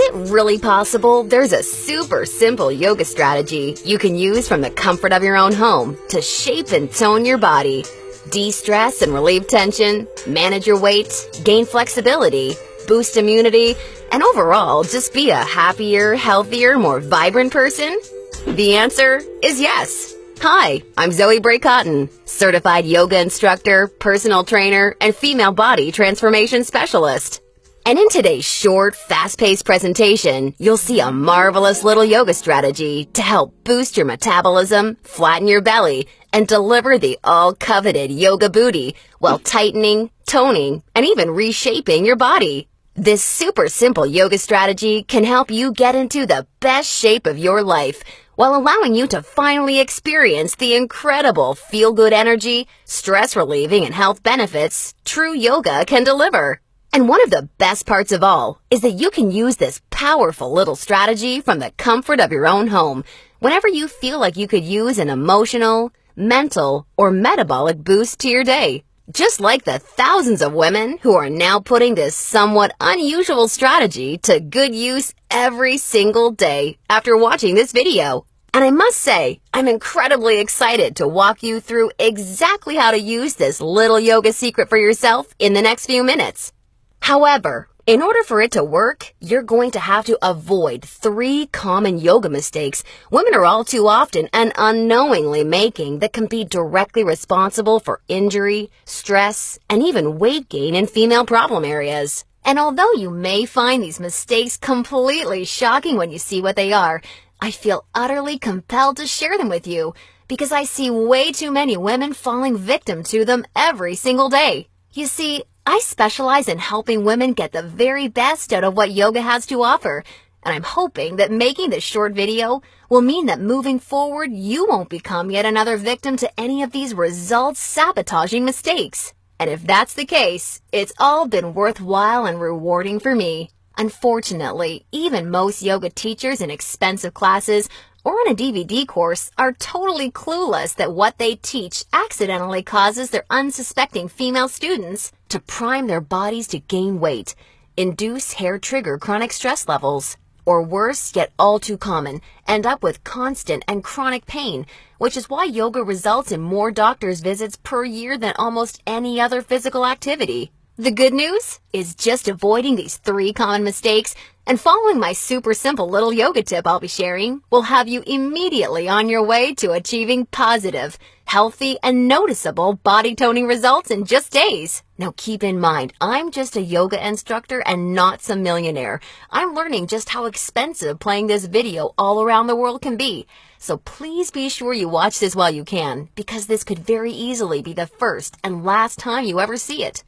it really possible there's a super simple yoga strategy you can use from the comfort of your own home to shape and tone your body, de-stress and relieve tension, manage your weight, gain flexibility, boost immunity, and overall just be a happier, healthier, more vibrant person? The answer is yes. Hi, I'm Zoe Bray Cotton, certified yoga instructor, personal trainer, and female body transformation specialist. And in today's short, fast-paced presentation, you'll see a marvelous little yoga strategy to help boost your metabolism, flatten your belly, and deliver the all-coveted yoga booty while tightening, toning, and even reshaping your body. This super simple yoga strategy can help you get into the best shape of your life while allowing you to finally experience the incredible feel-good energy, stress-relieving, and health benefits true yoga can deliver. And one of the best parts of all is that you can use this powerful little strategy from the comfort of your own home whenever you feel like you could use an emotional, mental, or metabolic boost to your day. Just like the thousands of women who are now putting this somewhat unusual strategy to good use every single day after watching this video. And I must say, I'm incredibly excited to walk you through exactly how to use this little yoga secret for yourself in the next few minutes. However, in order for it to work, you're going to have to avoid 3 common yoga mistakes women are all too often and unknowingly making that can be directly responsible for injury, stress, and even weight gain in female problem areas. And although you may find these mistakes completely shocking when you see what they are, I feel utterly compelled to share them with you because I see way too many women falling victim to them every single day. You see, I specialize in helping women get the very best out of what yoga has to offer, and I'm hoping that making this short video will mean that moving forward you won't become yet another victim to any of these results-sabotaging mistakes. And if that's the case, it's all been worthwhile and rewarding for me. Unfortunately, even most yoga teachers in expensive classes or on a DVD course are totally clueless that what they teach accidentally causes their unsuspecting female students to prime their bodies to gain weight, induce hair-trigger chronic stress levels, or worse, yet all too common, end up with constant and chronic pain, which is why yoga results in more doctor's visits per year than almost any other physical activity. The good news is just avoiding these 3 common mistakes and following my super simple little yoga tip I'll be sharing will have you immediately on your way to achieving positive, healthy, and noticeable body toning results in just days. Now keep in mind, I'm just a yoga instructor and not some millionaire. I'm learning just how expensive playing this video all around the world can be. So please be sure you watch this while you can, because this could very easily be the first and last time you ever see it.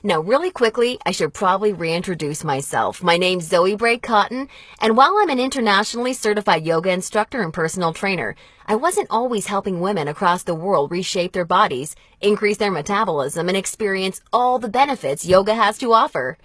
Now, really quickly, I should probably reintroduce myself. My name's Zoe Bray Cotton, and while I'm an internationally certified yoga instructor and personal trainer, I wasn't always helping women across the world reshape their bodies, increase their metabolism, and experience all the benefits yoga has to offer.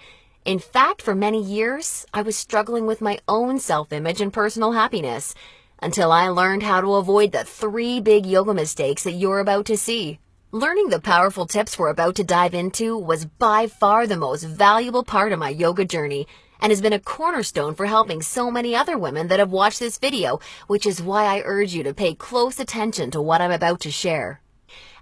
In fact, for many years, I was struggling with my own self-image and personal happiness, until I learned how to avoid the 3 big yoga mistakes that you're about to see. Learning the powerful tips we're about to dive into was by far the most valuable part of my yoga journey and has been a cornerstone for helping so many other women that have watched this video, which is why I urge you to pay close attention to what I'm about to share.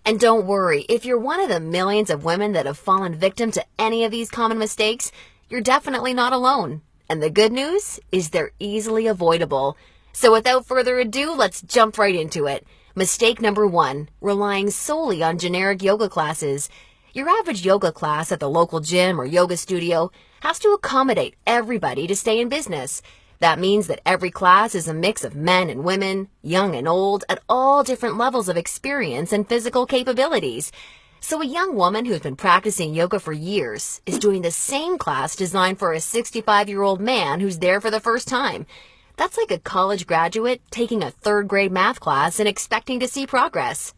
And don't worry, if you're one of the millions of women that have fallen victim to any of these common mistakes, you're definitely not alone. And the good news is they're easily avoidable. So without further ado, let's jump right into it. Mistake number 1, relying solely on generic yoga classes. Your average yoga class at the local gym or yoga studio has to accommodate everybody to stay in business. That means that every class is a mix of men and women, young and old, at all different levels of experience and physical capabilities. So a young woman who's been practicing yoga for years is doing the same class designed for a 65-year-old man who's there for the first time. That's like a college graduate taking a 3rd grade math class and expecting to see progress.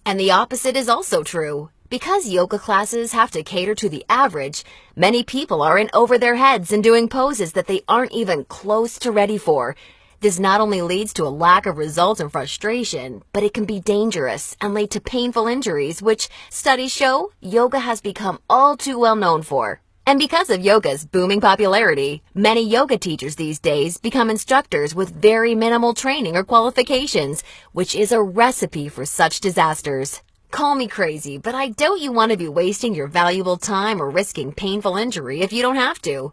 And the opposite is also true. Because yoga classes have to cater to the average, many people are in over their heads and doing poses that they aren't even close to ready for. This not only leads to a lack of results and frustration, but it can be dangerous and lead to painful injuries, which studies show yoga has become all too well known for. And because of yoga's booming popularity, many yoga teachers these days become instructors with very minimal training or qualifications, which is a recipe for such disasters. Call me crazy, but I doubt you want to be wasting your valuable time or risking painful injury if you don't have to.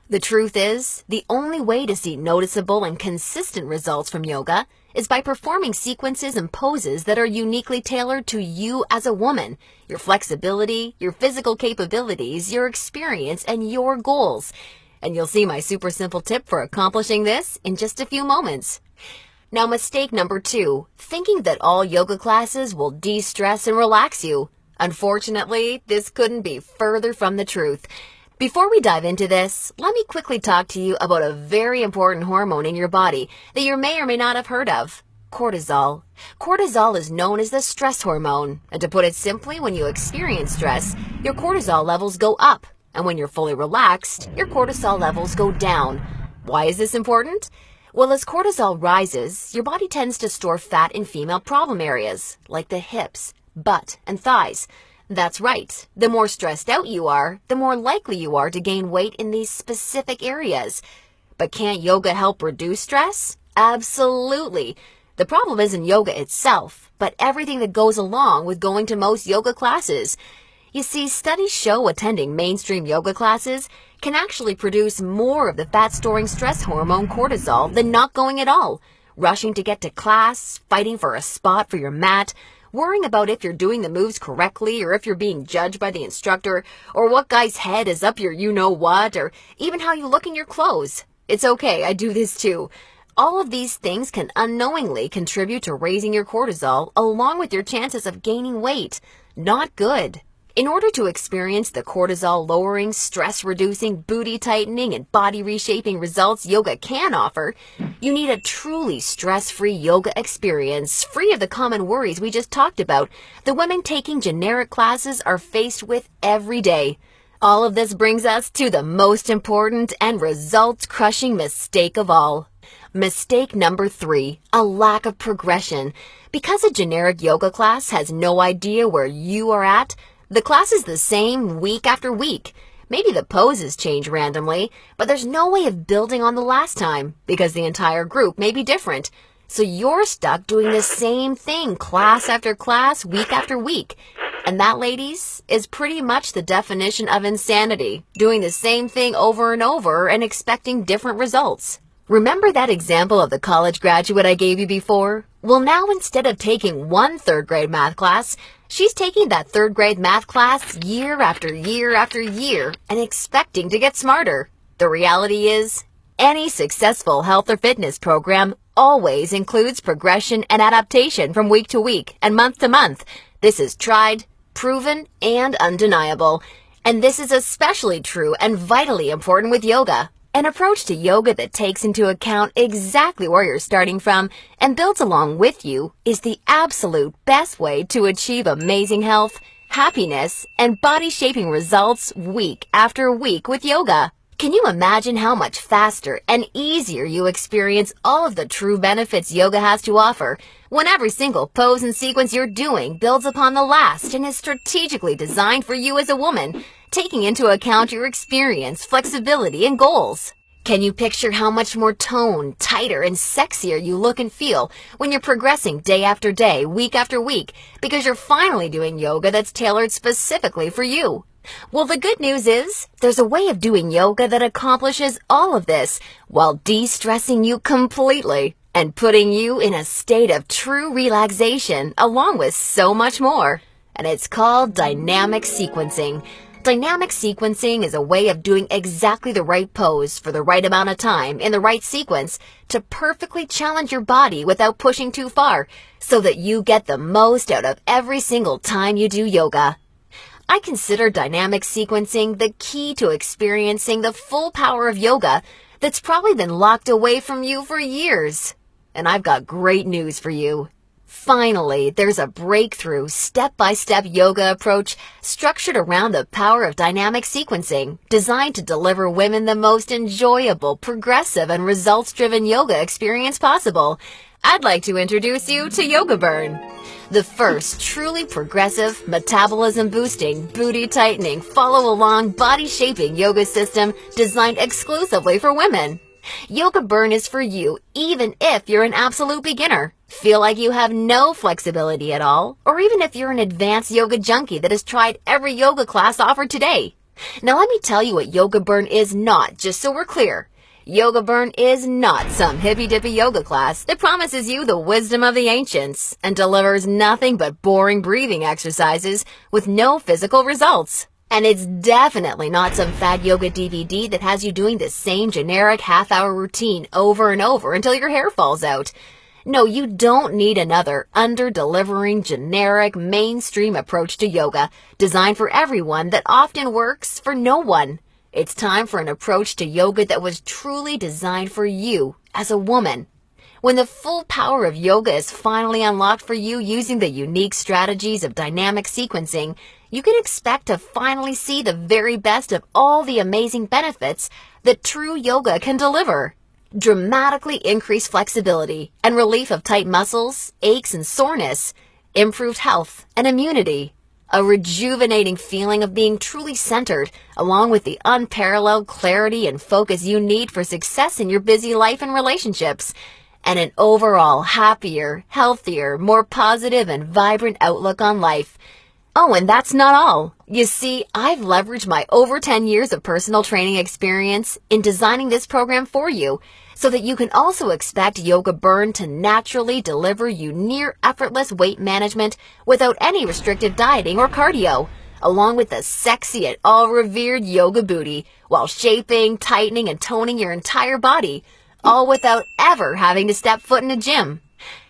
The truth is, the only way to see noticeable and consistent results from yoga is by performing sequences and poses that are uniquely tailored to you as a woman, your flexibility, your physical capabilities, your experience, and your goals. And you'll see my super simple tip for accomplishing this in just a few moments. Now, mistake number 2, thinking that all yoga classes will de-stress and relax you. Unfortunately, this couldn't be further from the truth. Before we dive into this, let me quickly talk to you about a very important hormone in your body that you may or may not have heard of: cortisol. Cortisol is known as the stress hormone, and to put it simply, when you experience stress, your cortisol levels go up, and when you're fully relaxed, your cortisol levels go down. Why is this important? Well, as cortisol rises, your body tends to store fat in female problem areas, like the hips, butt, and thighs. That's right. The more stressed out you are, the more likely you are to gain weight in these specific areas. But can't yoga help reduce stress? Absolutely. The problem isn't yoga itself, but everything that goes along with going to most yoga classes. You see, studies show attending mainstream yoga classes can actually produce more of the fat-storing stress hormone cortisol than not going at all. Rushing to get to class, fighting for a spot for your mat, worrying about if you're doing the moves correctly or if you're being judged by the instructor, or what guy's head is up your you-know-what, or even how you look in your clothes. It's okay, I do this too. All of these things can unknowingly contribute to raising your cortisol along with your chances of gaining weight. Not good. In order to experience the cortisol-lowering, stress-reducing, booty-tightening, and body-reshaping results yoga can offer, you need a truly stress-free yoga experience, free of the common worries we just talked about the women taking generic classes are faced with every day. All of this brings us to the most important and results-crushing mistake of all. Mistake number 3, a lack of progression. Because a generic yoga class has no idea where you are at, the class is the same week after week. Maybe the poses change randomly, but there's no way of building on the last time because the entire group may be different. So you're stuck doing the same thing class after class, week after week. And that, ladies, is pretty much the definition of insanity, doing the same thing over and over and expecting different results. Remember that example of the college graduate I gave you before? Well, now instead of taking one third-grade math class, she's taking that third-grade math class year after year after year and expecting to get smarter. The reality is, any successful health or fitness program always includes progression and adaptation from week to week and month to month. This is tried, proven, and undeniable. And this is especially true and vitally important with yoga. An approach to yoga that takes into account exactly where you're starting from and builds along with you is the absolute best way to achieve amazing health, happiness, and body-shaping results week after week with yoga. Can you imagine how much faster and easier you experience all of the true benefits yoga has to offer when every single pose and sequence you're doing builds upon the last and is strategically designed for you as a woman, taking into account your experience, flexibility, and goals? Can you picture how much more toned, tighter, and sexier you look and feel when you're progressing day after day, week after week, because you're finally doing yoga that's tailored specifically for you? Well, the good news is there's a way of doing yoga that accomplishes all of this while de-stressing you completely and putting you in a state of true relaxation along with so much more. And it's called dynamic sequencing. Dynamic sequencing is a way of doing exactly the right pose for the right amount of time in the right sequence to perfectly challenge your body without pushing too far so that you get the most out of every single time you do yoga. I consider dynamic sequencing the key to experiencing the full power of yoga that's probably been locked away from you for years. And I've got great news for you. Finally, there's a breakthrough step-by-step yoga approach structured around the power of dynamic sequencing, designed to deliver women the most enjoyable, progressive, and results-driven yoga experience possible. I'd like to introduce you to Yoga Burn, the first truly progressive, metabolism-boosting, booty-tightening, follow-along, body-shaping yoga system designed exclusively for women. Yoga Burn is for you even if you're an absolute beginner, feel like you have no flexibility at all, or even if you're an advanced yoga junkie that has tried every yoga class offered today. Now let me tell you what Yoga Burn is not, just so we're clear. Yoga Burn is not some hippy-dippy yoga class that promises you the wisdom of the ancients and delivers nothing but boring breathing exercises with no physical results. And it's definitely not some fad yoga DVD that has you doing the same generic half-hour routine over and over until your hair falls out. No, you don't need another under-delivering, generic, mainstream approach to yoga designed for everyone that often works for no one. It's time for an approach to yoga that was truly designed for you as a woman. When the full power of yoga is finally unlocked for you using the unique strategies of dynamic sequencing, you can expect to finally see the very best of all the amazing benefits that true yoga can deliver. Dramatically increased flexibility and relief of tight muscles, aches and soreness, improved health and immunity, a rejuvenating feeling of being truly centered, along with the unparalleled clarity and focus you need for success in your busy life and relationships, and an overall happier, healthier, more positive and vibrant outlook on life. Oh, and that's not all. You see, I've leveraged my over 10 years of personal training experience in designing this program for you so that you can also expect Yoga Burn to naturally deliver you near effortless weight management without any restrictive dieting or cardio, along with the sexy and all-revered yoga booty while shaping, tightening, and toning your entire body, all without ever having to step foot in a gym.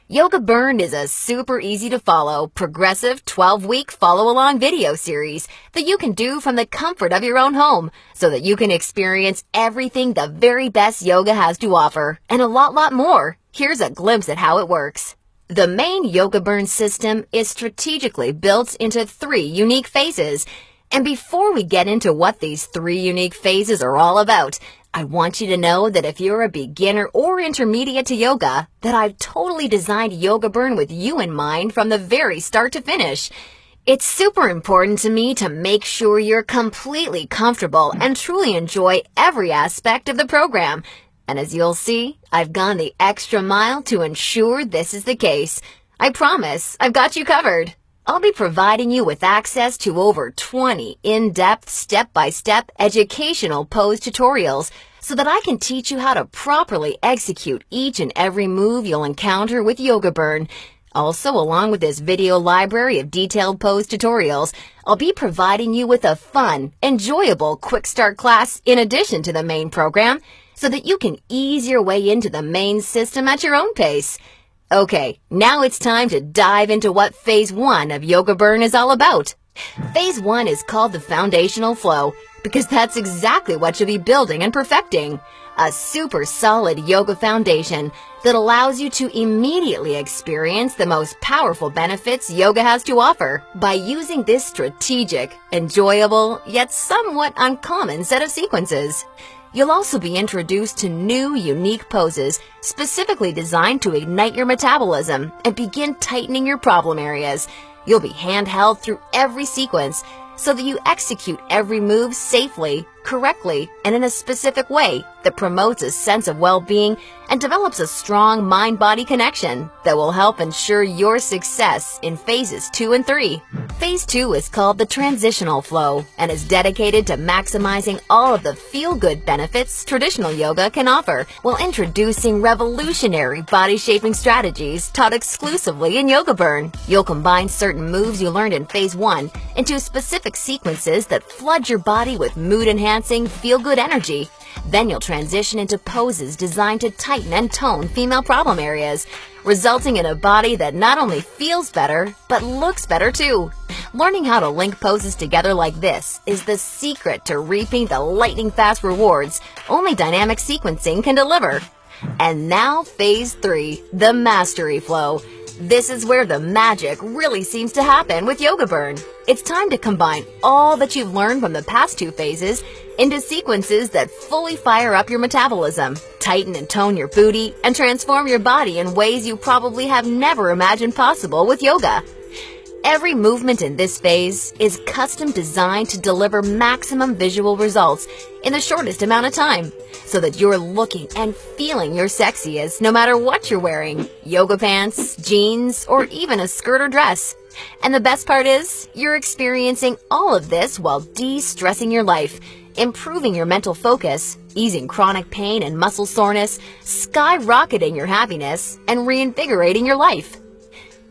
Yoga Burn is a super easy to follow, progressive 12-week follow-along video series that you can do from the comfort of your own home so that you can experience everything the very best yoga has to offer and a lot more. Here's a glimpse at how it works. The main Yoga Burn system is strategically built into 3 unique phases. And before we get into what these 3 unique phases are all about, I want you to know that if you're a beginner or intermediate to yoga, that I've totally designed Yoga Burn with you in mind from the very start to finish. It's super important to me to make sure you're completely comfortable and truly enjoy every aspect of the program. And as you'll see, I've gone the extra mile to ensure this is the case. I promise I've got you covered. I'll be providing you with access to over 20 in-depth, step-by-step educational pose tutorials so that I can teach you how to properly execute each and every move you'll encounter with Yoga Burn. Also, along with this video library of detailed pose tutorials, I'll be providing you with a fun, enjoyable quick start class in addition to the main program so that you can ease your way into the main system at your own pace. Okay, now it's time to dive into what Phase 1 of Yoga Burn is all about. Phase 1 is called the foundational flow because that's exactly what you'll be building and perfecting. A super solid yoga foundation that allows you to immediately experience the most powerful benefits yoga has to offer by using this strategic, enjoyable, yet somewhat uncommon set of sequences. You'll also be introduced to new, unique poses specifically designed to ignite your metabolism and begin tightening your problem areas. You'll be handheld through every sequence so that you execute every move safely, correctly, and in a specific way that promotes a sense of well-being and develops a strong mind-body connection that will help ensure your success in phases 2 and 3. Phase 2 is called the transitional flow and is dedicated to maximizing all of the feel-good benefits traditional yoga can offer while introducing revolutionary body-shaping strategies taught exclusively in Yoga Burn. You'll combine certain moves you learned in Phase 1 into specific sequences that flood your body with mood-enhancing, feel-good energy. Then you'll transition into poses designed to tighten and tone female problem areas, resulting in a body that not only feels better, but looks better too. Learning how to link poses together like this is the secret to reaping the lightning-fast rewards only dynamic sequencing can deliver. And now Phase 3, the mastery flow. This is where the magic really seems to happen with Yoga Burn. It's time to combine all that you've learned from the past two phases into sequences that fully fire up your metabolism, tighten and tone your booty, and transform your body in ways you probably have never imagined possible with yoga. Every movement in this phase is custom designed to deliver maximum visual results in the shortest amount of time, so that you're looking and feeling your sexiest no matter what you're wearing, yoga pants, jeans, or even a skirt or dress. And the best part is, you're experiencing all of this while de-stressing your life, improving your mental focus, easing chronic pain and muscle soreness, skyrocketing your happiness, and reinvigorating your life.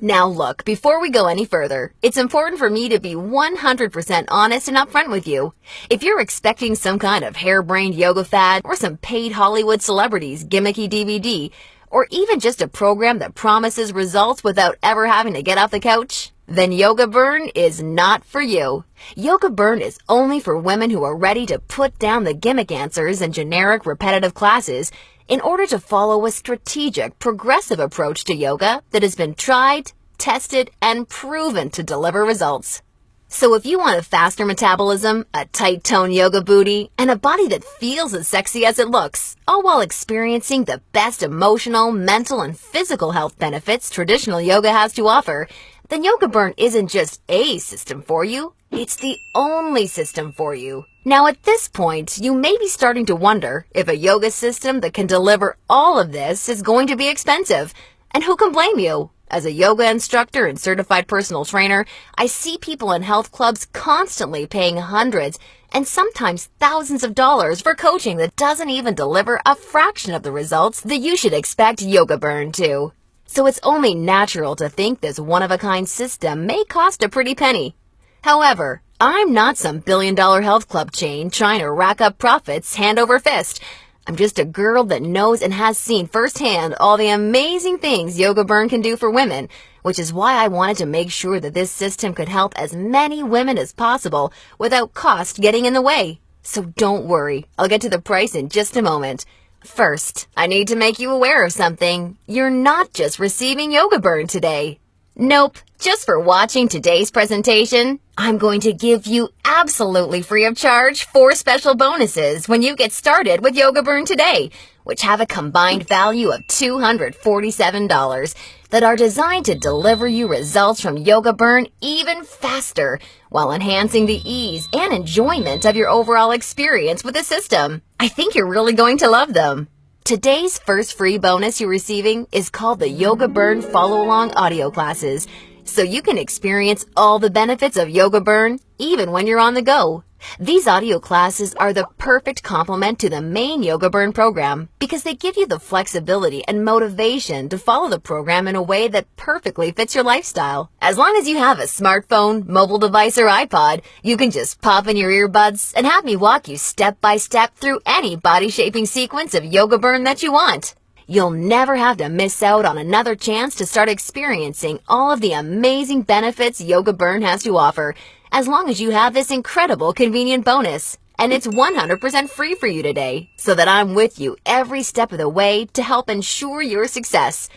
Now look, before we go any further, it's important for me to be 100% honest and upfront with you. If you're expecting some kind of harebrained yoga fad or some paid Hollywood celebrities gimmicky DVD, or even just a program that promises results without ever having to get off the couch, then Yoga Burn is not for you. Yoga Burn is only for women who are ready to put down the gimmick answers and generic repetitive classes in order to follow a strategic, progressive approach to yoga that has been tried, tested, and proven to deliver results. So if you want a faster metabolism, a tight-toned yoga booty, and a body that feels as sexy as it looks, all while experiencing the best emotional, mental, and physical health benefits traditional yoga has to offer, then Yoga Burn isn't just a system for you, it's the only system for you. Now at this point, you may be starting to wonder if a yoga system that can deliver all of this is going to be expensive. And who can blame you? As a yoga instructor and certified personal trainer, I see people in health clubs constantly paying hundreds and sometimes thousands of dollars for coaching that doesn't even deliver a fraction of the results that you should expect Yoga Burn to. So it's only natural to think this one-of-a-kind system may cost a pretty penny. However, I'm not some billion-dollar health club chain trying to rack up profits hand over fist. I'm just a girl that knows and has seen firsthand all the amazing things Yoga Burn can do for women, which is why I wanted to make sure that this system could help as many women as possible without cost getting in the way. So don't worry, I'll get to the price in just a moment. First, I need to make you aware of something. You're not just receiving Yoga Burn today. Nope, just for watching today's presentation, I'm going to give you absolutely free of charge 4 special bonuses when you get started with Yoga Burn today, which have a combined value of $247 that are designed to deliver you results from Yoga Burn even faster while enhancing the ease and enjoyment of your overall experience with the system. I think you're really going to love them. Today's first free bonus you're receiving is called the Yoga Burn Follow-Along Audio Classes, so you can experience all the benefits of Yoga Burn even when you're on the go. These audio classes are the perfect complement to the main Yoga Burn program because they give you the flexibility and motivation to follow the program in a way that perfectly fits your lifestyle. As long as you have a smartphone, mobile device, or iPod, you can just pop in your earbuds and have me walk you step by step through any body-shaping sequence of Yoga Burn that you want. You'll never have to miss out on another chance to start experiencing all of the amazing benefits Yoga Burn has to offer, as long as you have this incredible convenient bonus. And it's 100% free for you today, so that I'm with you every step of the way to help ensure your success.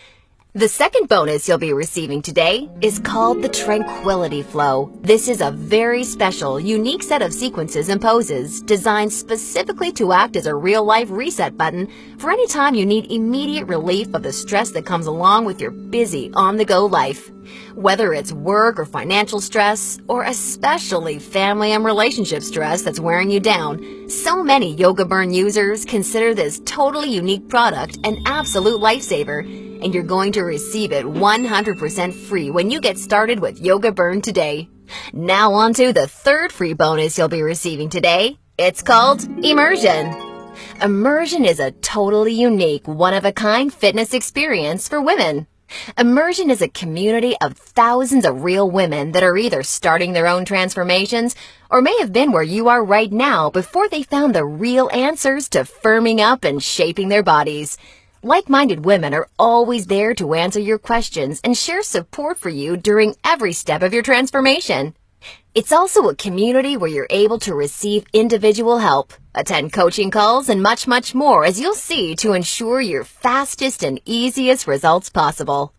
The second bonus you'll be receiving today is called the Tranquility Flow. This is a very special, unique set of sequences and poses designed specifically to act as a real-life reset button for any time you need immediate relief of the stress that comes along with your busy, on-the-go life. Whether it's work or financial stress, or especially family and relationship stress that's wearing you down, so many Yoga Burn users consider this totally unique product an absolute lifesaver, and you're going to receive it 100% free when you get started with Yoga Burn today. Now on to the third free bonus you'll be receiving today. It's called Immersion. Immersion is a totally unique, one-of-a-kind fitness experience for women. Immersion is a community of thousands of real women that are either starting their own transformations or may have been where you are right now before they found the real answers to firming up and shaping their bodies. Like-minded women are always there to answer your questions and share support for you during every step of your transformation. It's also a community where you're able to receive individual help, attend coaching calls, and much, much more, as you'll see, to ensure your fastest and easiest results possible.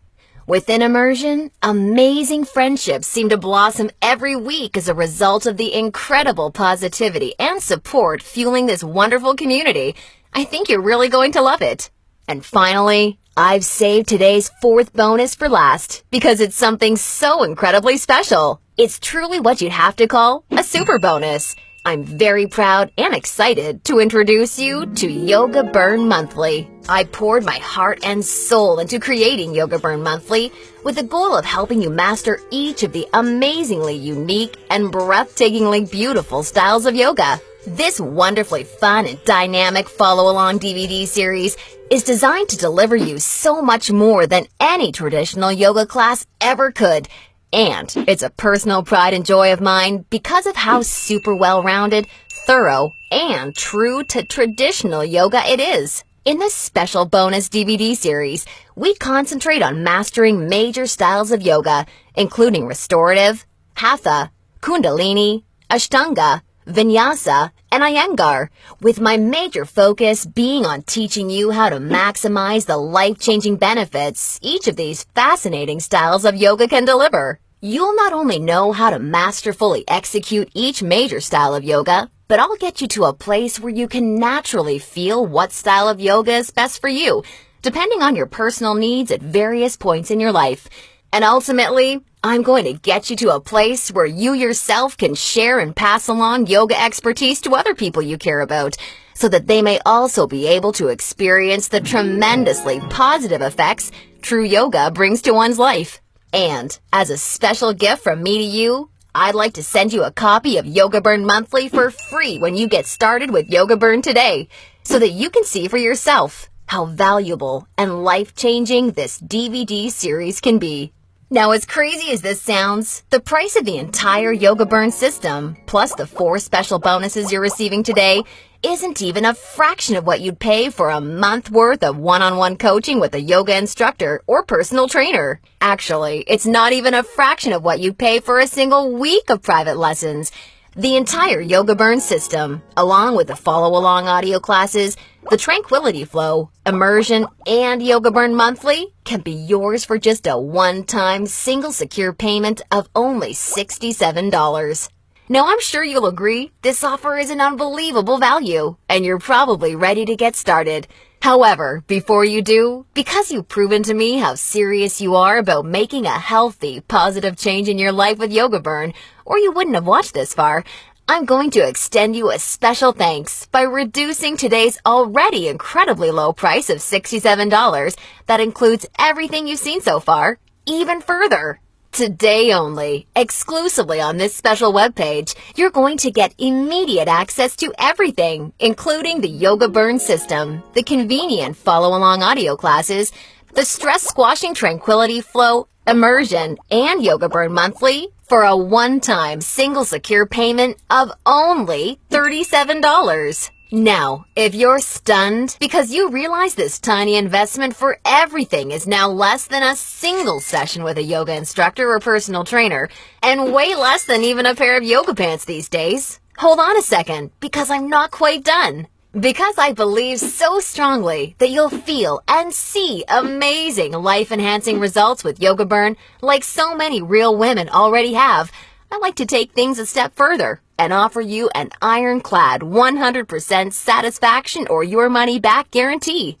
Within Immersion, amazing friendships seem to blossom every week as a result of the incredible positivity and support fueling this wonderful community. I think you're really going to love it. And finally, I've saved today's fourth bonus for last because it's something so incredibly special. It's truly what you'd have to call a super bonus. I'm very proud and excited to introduce you to Yoga Burn Monthly. I poured my heart and soul into creating Yoga Burn Monthly with the goal of helping you master each of the amazingly unique and breathtakingly beautiful styles of yoga. This wonderfully fun and dynamic follow-along DVD series is designed to deliver you so much more than any traditional yoga class ever could. And it's a personal pride and joy of mine because of how super well-rounded, thorough, and true to traditional yoga it is. In this special bonus DVD series, we concentrate on mastering major styles of yoga, including restorative, hatha, kundalini, ashtanga, vinyasa, and iyengar, with my major focus being on teaching you how to maximize the life-changing benefits each of these fascinating styles of yoga can deliver. You'll not only know how to masterfully execute each major style of yoga, but I'll get you to a place where you can naturally feel what style of yoga is best for you, depending on your personal needs at various points in your life. And ultimately, I'm going to get you to a place where you yourself can share and pass along yoga expertise to other people you care about, so that they may also be able to experience the tremendously positive effects true yoga brings to one's life. And as a special gift from me to you, I'd like to send you a copy of Yoga Burn Monthly for free when you get started with Yoga Burn today, so that you can see for yourself how valuable and life-changing this DVD series can be. Now, as crazy as this sounds, the price of the entire Yoga Burn system, plus the 4 special bonuses you're receiving today, isn't even a fraction of what you'd pay for a month worth of one-on-one coaching with a yoga instructor or personal trainer. Actually, it's not even a fraction of what you'd pay for a single week of private lessons. The entire Yoga Burn system, along with the follow-along audio classes, the Tranquility Flow, Immersion, and Yoga Burn Monthly can be yours for just a one-time single secure payment of only $67. Now, I'm sure you'll agree this offer is an unbelievable value, and you're probably ready to get started. However, before you do, because you've proven to me how serious you are about making a healthy, positive change in your life with Yoga Burn, or you wouldn't have watched this far, I'm going to extend you a special thanks by reducing today's already incredibly low price of $67 that includes everything you've seen so far, even further. Today only, exclusively on this special webpage, you're going to get immediate access to everything, including the Yoga Burn system, the convenient follow-along audio classes, the stress-squashing Tranquility Flow, Immersion, and Yoga Burn Monthly for a one-time single secure payment of only $37. Now, if you're stunned because you realize this tiny investment for everything is now less than a single session with a yoga instructor or personal trainer, and way less than even a pair of yoga pants these days, hold on a second, because I'm not quite done. Because I believe so strongly that you'll feel and see amazing life-enhancing results with Yoga Burn like so many real women already have, I like to take things a step further and offer you an ironclad 100% satisfaction or your money back guarantee.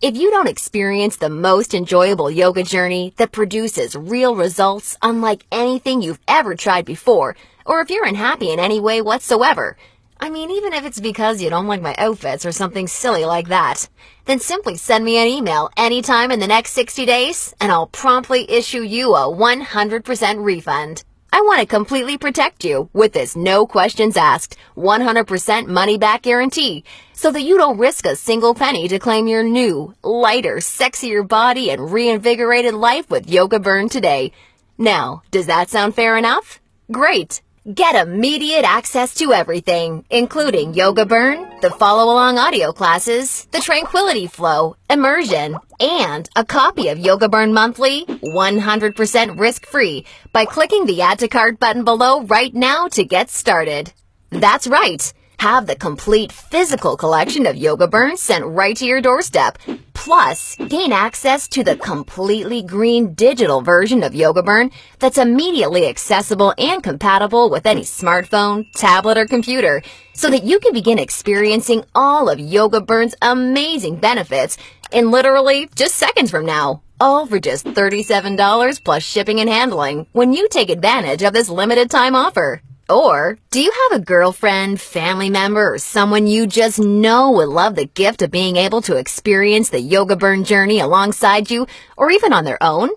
If you don't experience the most enjoyable yoga journey that produces real results unlike anything you've ever tried before, or if you're unhappy in any way whatsoever, I mean, even if it's because you don't like my outfits or something silly like that, then simply send me an email anytime in the next 60 days and I'll promptly issue you a 100% refund. I want to completely protect you with this no questions asked, 100% money back guarantee, so that you don't risk a single penny to claim your new, lighter, sexier body and reinvigorated life with Yoga Burn today. Now, does that sound fair enough? Great! Get immediate access to everything, including Yoga Burn, the follow-along audio classes, the Tranquility Flow, Immersion, and a copy of Yoga Burn Monthly 100% risk-free by clicking the Add to Cart button below right now to get started. That's right. Have the complete physical collection of Yoga Burns sent right to your doorstep. Plus, gain access to the completely green digital version of Yoga Burn that's immediately accessible and compatible with any smartphone, tablet, or computer, so that you can begin experiencing all of Yoga Burn's amazing benefits in literally just seconds from now. All for just $37 plus shipping and handling when you take advantage of this limited time offer. Or, do you have a girlfriend, family member, or someone you just know would love the gift of being able to experience the Yoga Burn journey alongside you, or even on their own?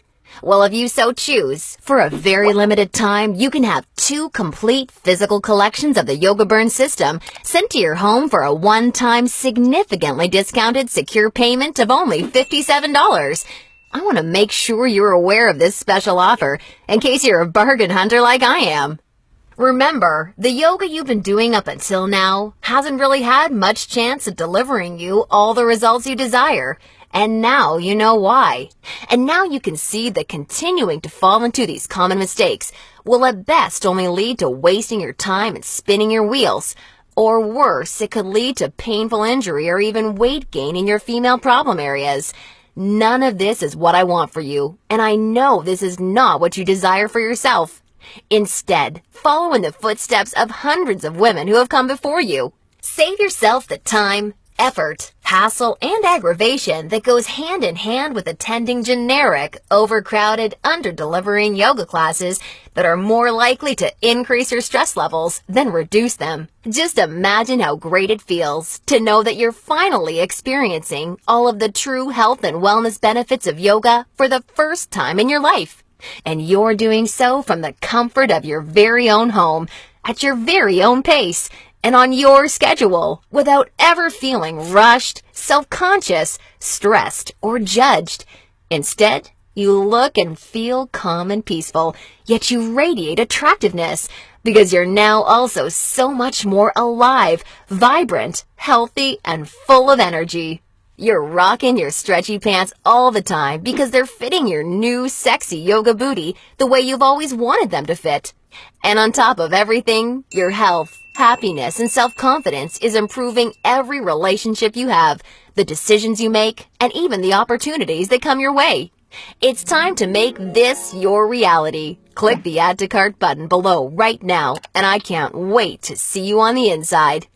Well, if you so choose, for a very limited time, you can have 2 complete physical collections of the Yoga Burn system sent to your home for a one-time, significantly discounted secure payment of only $57. I want to make sure you're aware of this special offer in case you're a bargain hunter like I am. Remember, the yoga you've been doing up until now hasn't really had much chance of delivering you all the results you desire. And now you know why. And now you can see that continuing to fall into these common mistakes will at best only lead to wasting your time and spinning your wheels. Or worse, it could lead to painful injury or even weight gain in your female problem areas. None of this is what I want for you, and I know this is not what you desire for yourself. Instead, follow in the footsteps of hundreds of women who have come before you. Save yourself the time, effort, hassle, and aggravation that goes hand in hand with attending generic, overcrowded, under-delivering yoga classes that are more likely to increase your stress levels than reduce them. Just imagine how great it feels to know that you're finally experiencing all of the true health and wellness benefits of yoga for the first time in your life. And you're doing so from the comfort of your very own home, at your very own pace, and on your schedule, without ever feeling rushed, self-conscious, stressed, or judged. Instead, you look and feel calm and peaceful, yet you radiate attractiveness, because you're now also so much more alive, vibrant, healthy, and full of energy. You're rocking your stretchy pants all the time because they're fitting your new sexy yoga booty the way you've always wanted them to fit. And on top of everything, your health, happiness, and self-confidence is improving every relationship you have, the decisions you make, and even the opportunities that come your way. It's time to make this your reality. Click the Add to Cart button below right now, and I can't wait to see you on the inside.